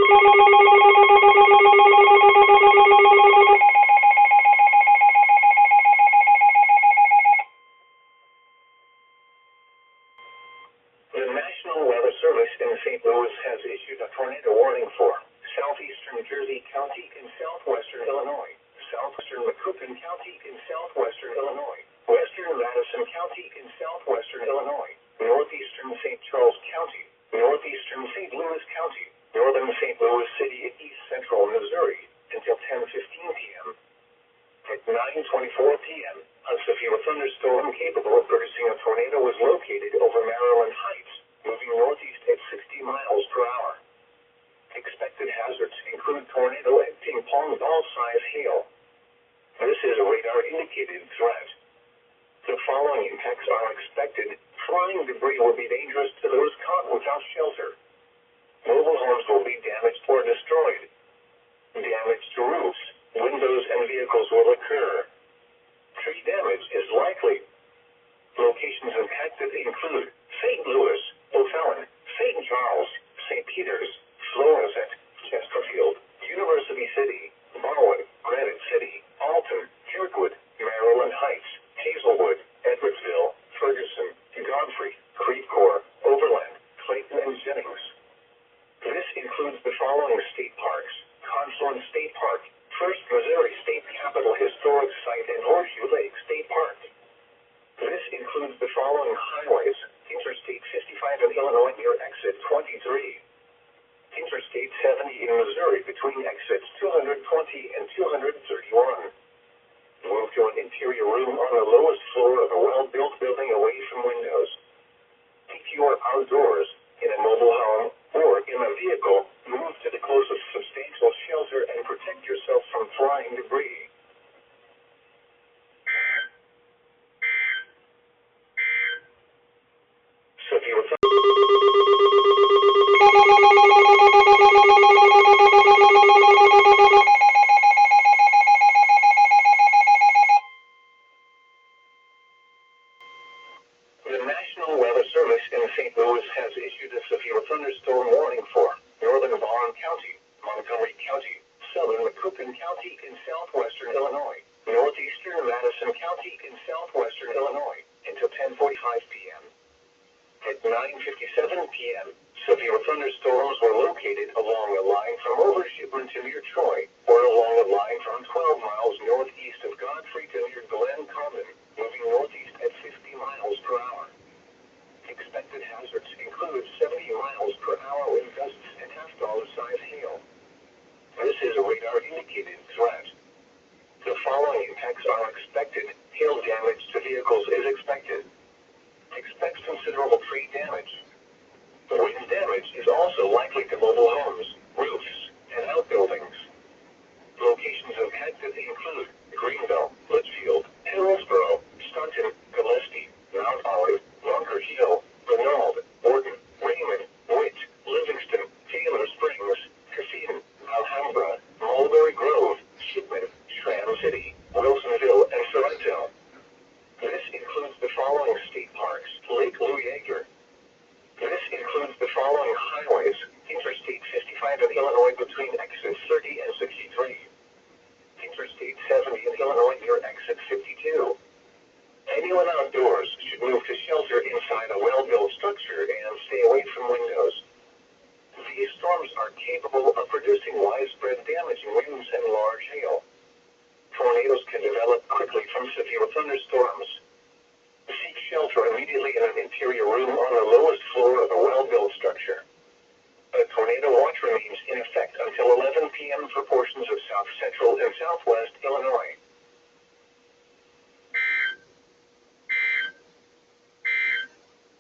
The National Weather Service in St. Louis has issued a tornado warning for southeastern Jersey County in southwestern Illinois, southwestern Macoupin County in southwestern Illinois, western Madison County in southwestern Illinois, northeastern St. Charles County, northeastern St. Louis County, northern St. Louis City, and east central Missouri until 10:15 p.m. At 9:24 p.m., a severe thunderstorm capable of producing a tornado was located over Maryland Heights, moving northeast at 60 miles per hour. Expected hazards include tornado and ping-pong ball-size hail. This is a radar-indicated threat. The following impacts are expected. Flying debris will be dangerous to those caught without shelter. Mobile homes will be damaged or destroyed. Damage to roofs, windows, and vehicles will occur. Tree damage is likely. Locations impacted include St. Louis, O'Fallon, St. Charles, St. Peters, Florissant, Chesterfield, University City, Barwood, Granite City, Alton, Kirkwood, Maryland Heights, Hazelwood, Edwardsville, Ferguson, Godfrey, Creve Coeur, Overland, Clayton, and Jennings. This includes the following state parks: Confluence State Park, First Missouri State Capitol Historic Site, and Horseshoe Lake State Park. This includes the following highways: Interstate 55 in Illinois near exit 23. Interstate 70 in Missouri between exits 220 and 231. Move to an interior room on the lowest floor of a well-built building away from windows. If you are outdoors, in a mobile home, or in a vehicle, move to the closest substantial shelter and protect yourself from flying debris. Severe The National Weather Service in St. Louis has issued a severe thunderstorm warning for northern Barron County, Montgomery County, southern Macoupin County in southwestern Illinois, northeastern Madison County in southwestern Illinois until 10:45 p.m. At 9:57 p.m., severe thunderstorms were located along a line from Overshipman to near Troy, or along a line from 12 miles northeast of Godfrey to near Glen Common, moving northeast at 50 miles per hour. Expected hazards include 70 miles per hour wind gusts and half-dollar-size hail. This is a radar-indicated threat. The following impacts are expected. Hail damage to vehicles is expected. Expect considerable tree damage. Wind damage is also likely to mobile homes, roofs, and outbuildings. Locations impacted include Greenville, Litchfield, Hillsborough, Staunton, Gillespie, Mount Olive, Bunker Hill, Renault, Borden, Raymond, Witt, Livingston, Taylor Springs, Cassin, Alhambra, Mulberry Grove, Shipman, Schramm City, Wilsonville, and Sorrento. This includes the following state parks: Lake Louis-Yeager. This includes the following highways: Interstate 55 in Illinois between exits 30 and 63. Interstate 70 in Illinois near exit 52. Anyone outdoors should move to shelter inside a well-built structure and stay away from windows. These storms are capable of producing widespread damaging winds and large hail. Tornadoes can develop quickly from severe thunderstorms. Seek shelter immediately in an interior room on the lowest floor of a well-built structure. A tornado watch remains in effect until 11 p.m. for portions of south central and southwest Illinois.